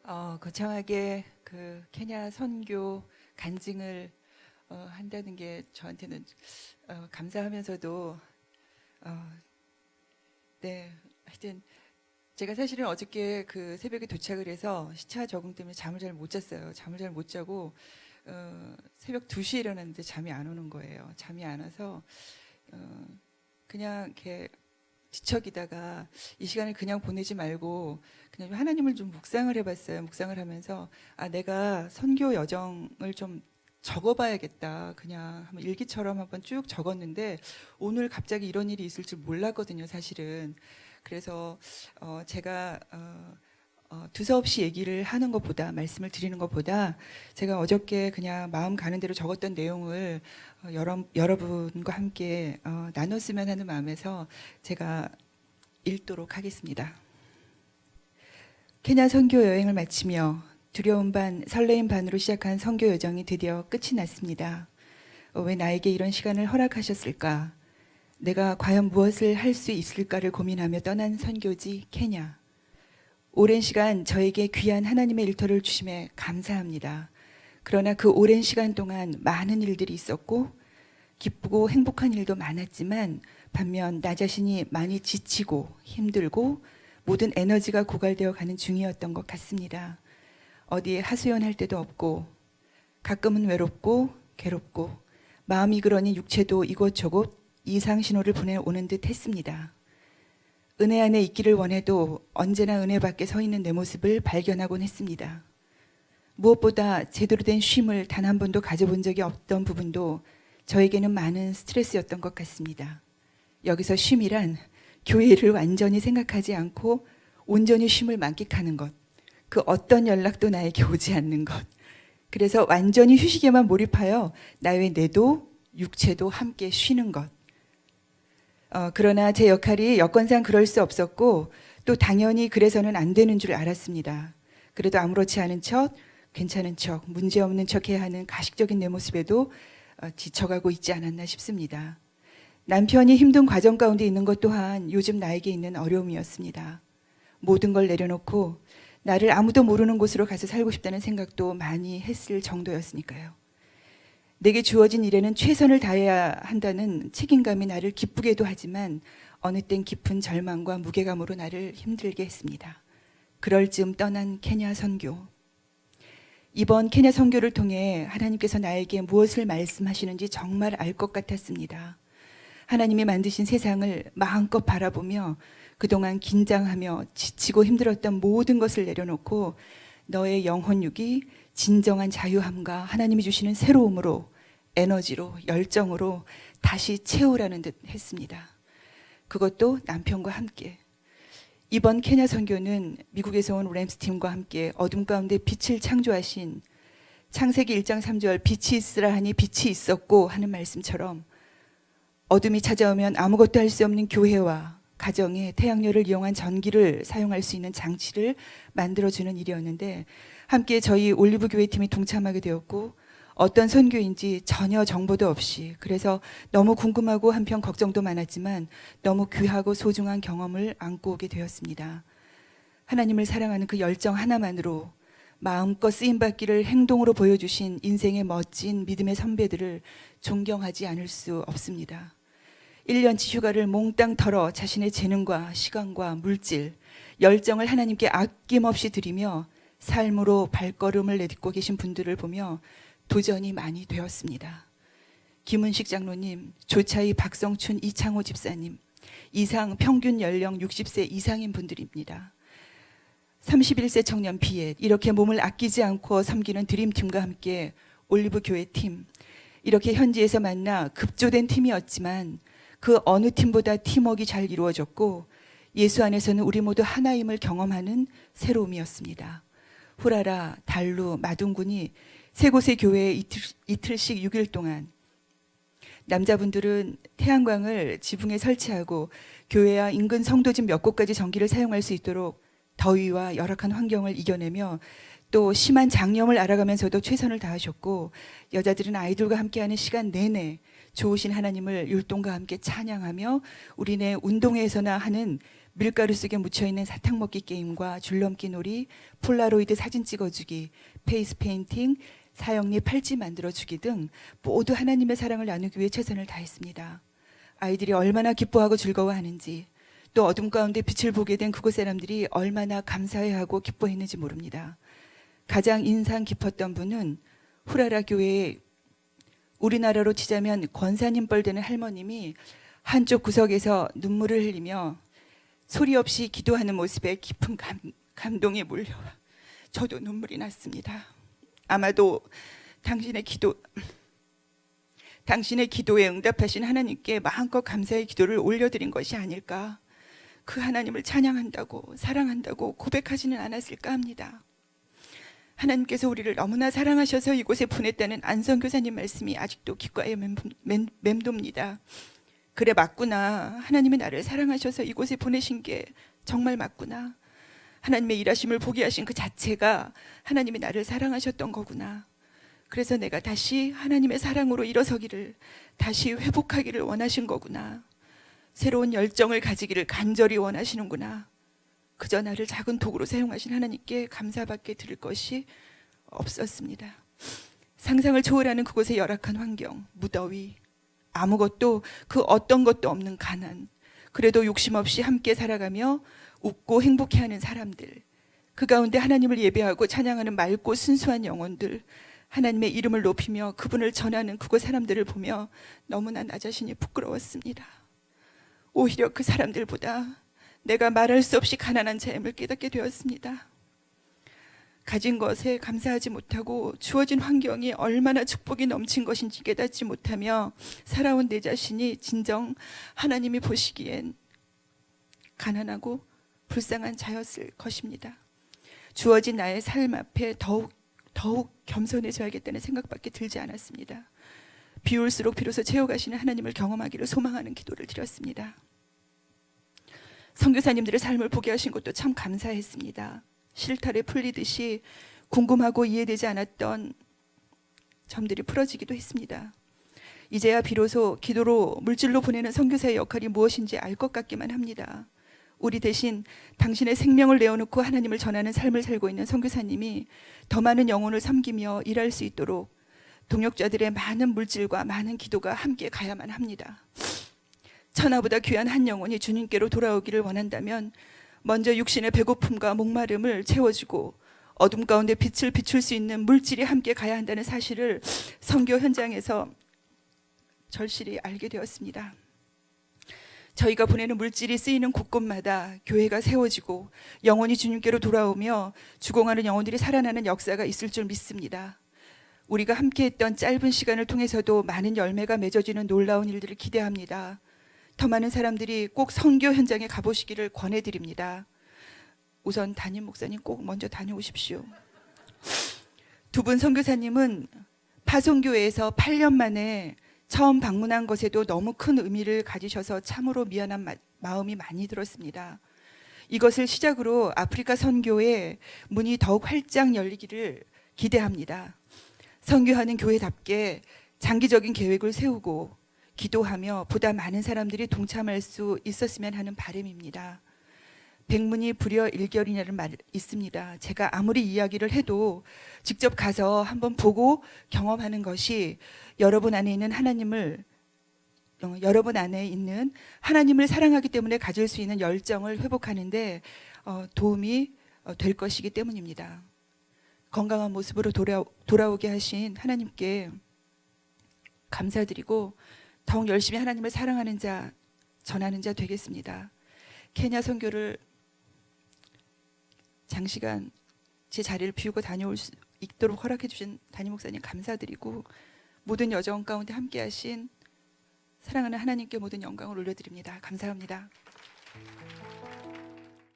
거창하게 그 케냐 선교 간증을 한다는 게 저한테는 감사하면서도 네, 하여튼 제가 사실은 어저께 그 새벽에 도착을 해서 시차 적응 때문에 잠을 잘 못 잤어요. 잠을 잘 못 자고 새벽 2시에 일어났는데 잠이 안 오는 거예요. 잠이 안 와서 그냥 이렇게 뒤척이다가 이 시간을 그냥 보내지 말고 그냥 하나님을 좀 묵상을 해봤어요. 묵상을 하면서 내가 선교 여정을 좀 적어봐야겠다. 그냥 한번 일기처럼 한번 쭉 적었는데 오늘 갑자기 이런 일이 있을 줄 몰랐거든요, 사실은. 그래서 제가 두서없이 얘기를 하는 것보다, 말씀을 드리는 것보다 제가 어저께 그냥 마음 가는 대로 적었던 내용을 여러분과 함께 나눴으면 하는 마음에서 제가 읽도록 하겠습니다. 케냐 선교 여행을 마치며 두려움 반, 설레임 반으로 시작한 선교 여정이 드디어 끝이 났습니다. 왜 나에게 이런 시간을 허락하셨을까? 내가 과연 무엇을 할 수 있을까를 고민하며 떠난 선교지 케냐. 오랜 시간 저에게 귀한 하나님의 일터를 주심에 감사합니다. 그러나 그 오랜 시간 동안 많은 일들이 있었고 기쁘고 행복한 일도 많았지만 반면 나 자신이 많이 지치고 힘들고 모든 에너지가 고갈되어 가는 중이었던 것 같습니다. 어디에 하소연할 데도 없고 가끔은 외롭고 괴롭고 마음이 그러니 육체도 이곳저곳 이상 신호를 보내오는 듯 했습니다. 은혜 안에 있기를 원해도 언제나 은혜 밖에 서 있는 내 모습을 발견하곤 했습니다. 무엇보다 제대로 된 쉼을 단 한 번도 가져본 적이 없던 부분도 저에게는 많은 스트레스였던 것 같습니다. 여기서 쉼이란 교회를 완전히 생각하지 않고 온전히 쉼을 만끽하는 것, 그 어떤 연락도 나에게 오지 않는 것, 그래서 완전히 휴식에만 몰입하여 나의 뇌도 육체도 함께 쉬는 것. 그러나 제 역할이 여건상 그럴 수 없었고 또 당연히 그래서는 안 되는 줄 알았습니다. 그래도 아무렇지 않은 척, 괜찮은 척, 문제없는 척 해야 하는 가식적인 내 모습에도 지쳐가고 있지 않았나 싶습니다. 남편이 힘든 과정 가운데 있는 것 또한 요즘 나에게 있는 어려움이었습니다. 모든 걸 내려놓고 나를 아무도 모르는 곳으로 가서 살고 싶다는 생각도 많이 했을 정도였으니까요. 내게 주어진 일에는 최선을 다해야 한다는 책임감이 나를 기쁘게도 하지만 어느 땐 깊은 절망과 무게감으로 나를 힘들게 했습니다. 그럴 즈음 떠난 케냐 선교. 이번 케냐 선교를 통해 하나님께서 나에게 무엇을 말씀하시는지 정말 알 것 같았습니다. 하나님이 만드신 세상을 마음껏 바라보며 그동안 긴장하며 지치고 힘들었던 모든 것을 내려놓고 너의 영혼육이 진정한 자유함과 하나님이 주시는 새로움으로 에너지로 열정으로 다시 채우라는 듯 했습니다. 그것도 남편과 함께. 이번 케냐 선교는 미국에서 온 램스팀과 함께 어둠 가운데 빛을 창조하신 창세기 1장 3절 빛이 있으라 하니 빛이 있었고 하는 말씀처럼 어둠이 찾아오면 아무것도 할 수 없는 교회와 가정에 태양열을 이용한 전기를 사용할 수 있는 장치를 만들어주는 일이었는데 함께 저희 올리브교회 팀이 동참하게 되었고 어떤 선교인지 전혀 정보도 없이 그래서 너무 궁금하고 한편 걱정도 많았지만 너무 귀하고 소중한 경험을 안고 오게 되었습니다. 하나님을 사랑하는 그 열정 하나만으로 마음껏 쓰임받기를 행동으로 보여주신 인생의 멋진 믿음의 선배들을 존경하지 않을 수 없습니다. 1년치 휴가를 몽땅 털어 자신의 재능과 시간과 물질, 열정을 하나님께 아낌없이 드리며 삶으로 발걸음을 내딛고 계신 분들을 보며 도전이 많이 되었습니다. 김은식 장로님, 조차이 박성춘 이창호 집사님, 이상 평균 연령 60세 이상인 분들입니다. 31세 청년 비엣, 이렇게 몸을 아끼지 않고 섬기는 드림팀과 함께 올리브 교회 팀, 이렇게 현지에서 만나 급조된 팀이었지만 그 어느 팀보다 팀워크가 잘 이루어졌고 예수 안에서는 우리 모두 하나임을 경험하는 새로움이었습니다. 후라라, 달루, 마둥군이 세 곳의 교회에 이틀씩 6일 동안 남자분들은 태양광을 지붕에 설치하고 교회와 인근 성도집 몇 곳까지 전기를 사용할 수 있도록 더위와 열악한 환경을 이겨내며 또 심한 장염을 알아가면서도 최선을 다하셨고 여자들은 아이들과 함께하는 시간 내내 좋으신 하나님을 율동과 함께 찬양하며 우리네 운동회에서나 하는 밀가루 속에 묻혀있는 사탕 먹기 게임과 줄넘기 놀이, 폴라로이드 사진 찍어주기, 페이스 페인팅, 사형리 팔찌 만들어주기 등 모두 하나님의 사랑을 나누기 위해 최선을 다했습니다. 아이들이 얼마나 기뻐하고 즐거워하는지, 또 어둠 가운데 빛을 보게 된 그곳 사람들이 얼마나 감사해하고 기뻐했는지 모릅니다. 가장 인상 깊었던 분은 후라라 교회의 우리나라로 치자면 권사님 뻘 되는 할머님이 한쪽 구석에서 눈물을 흘리며 소리 없이 기도하는 모습에 깊은 감동이 몰려와 저도 눈물이 났습니다. 아마도 당신의 기도에 응답하신 하나님께 마음껏 감사의 기도를 올려드린 것이 아닐까. 그 하나님을 찬양한다고 사랑한다고 고백하지는 않았을까 합니다. 하나님께서 우리를 너무나 사랑하셔서 이곳에 보냈다는 안성 교사님 말씀이 아직도 귓가에 맴돕니다. 그래, 맞구나. 하나님이 나를 사랑하셔서 이곳에 보내신 게 정말 맞구나. 하나님의 일하심을 보게 하신 그 자체가 하나님이 나를 사랑하셨던 거구나. 그래서 내가 다시 하나님의 사랑으로 일어서기를, 다시 회복하기를 원하신 거구나. 새로운 열정을 가지기를 간절히 원하시는구나. 그저 나를 작은 도구로 사용하신 하나님께 감사밖에 드릴 것이 없었습니다. 상상을 초월하는 그곳의 열악한 환경, 무더위, 아무것도 그 어떤 것도 없는 가난, 그래도 욕심 없이 함께 살아가며 웃고 행복해하는 사람들, 그 가운데 하나님을 예배하고 찬양하는 맑고 순수한 영혼들, 하나님의 이름을 높이며 그분을 전하는 그곳 사람들을 보며 너무나 나 자신이 부끄러웠습니다. 오히려 그 사람들보다 내가 말할 수 없이 가난한 자임을 깨닫게 되었습니다. 가진 것에 감사하지 못하고 주어진 환경이 얼마나 축복이 넘친 것인지 깨닫지 못하며 살아온 내 자신이 진정 하나님이 보시기엔 가난하고 불쌍한 자였을 것입니다. 주어진 나의 삶 앞에 더욱 겸손해져야겠다는 생각밖에 들지 않았습니다. 비울수록 비로소 채워가시는 하나님을 경험하기를 소망하는 기도를 드렸습니다. 선교사님들의 삶을 보게 하신 것도 참 감사했습니다. 실타래 풀리듯이 궁금하고 이해되지 않았던 점들이 풀어지기도 했습니다. 이제야 비로소 기도로 물질로 보내는 선교사의 역할이 무엇인지 알 것 같기만 합니다. 우리 대신 당신의 생명을 내어놓고 하나님을 전하는 삶을 살고 있는 선교사님이 더 많은 영혼을 섬기며 일할 수 있도록 동역자들의 많은 물질과 많은 기도가 함께 가야만 합니다. 천하보다 귀한 한 영혼이 주님께로 돌아오기를 원한다면 먼저 육신의 배고픔과 목마름을 채워주고 어둠 가운데 빛을 비출 수 있는 물질이 함께 가야 한다는 사실을 선교 현장에서 절실히 알게 되었습니다. 저희가 보내는 물질이 쓰이는 곳곳마다 교회가 세워지고 영혼이 주님께로 돌아오며 죽어가는 영혼들이 살아나는 역사가 있을 줄 믿습니다. 우리가 함께했던 짧은 시간을 통해서도 많은 열매가 맺어지는 놀라운 일들을 기대합니다. 더 많은 사람들이 꼭 선교 현장에 가보시기를 권해드립니다. 우선 담임 목사님 꼭 먼저 다녀오십시오. 두 분 선교사님은 파송교회에서 8년 만에 처음 방문한 것에도 너무 큰 의미를 가지셔서 참으로 미안한 마음이 많이 들었습니다. 이것을 시작으로 아프리카 선교의 문이 더욱 활짝 열리기를 기대합니다. 선교하는 교회답게 장기적인 계획을 세우고 기도하며 보다 많은 사람들이 동참할 수 있었으면 하는 바람입니다. 백문이 불여일견이라는 말이 있습니다. 제가 아무리 이야기를 해도 직접 가서 한번 보고 경험하는 것이 여러분 안에 있는 하나님을 사랑하기 때문에 가질 수 있는 열정을 회복하는데 도움이 될 것이기 때문입니다. 건강한 모습으로 돌아오게 하신 하나님께 감사드리고 더욱 열심히 하나님을 사랑하는 자, 전하는 자 되겠습니다. 케냐 선교를 장시간 제 자리를 비우고 다녀올 수 있도록 허락해 주신 담임 목사님 감사드리고 모든 여정 가운데 함께 하신 사랑하는 하나님께 모든 영광을 올려드립니다. 감사합니다.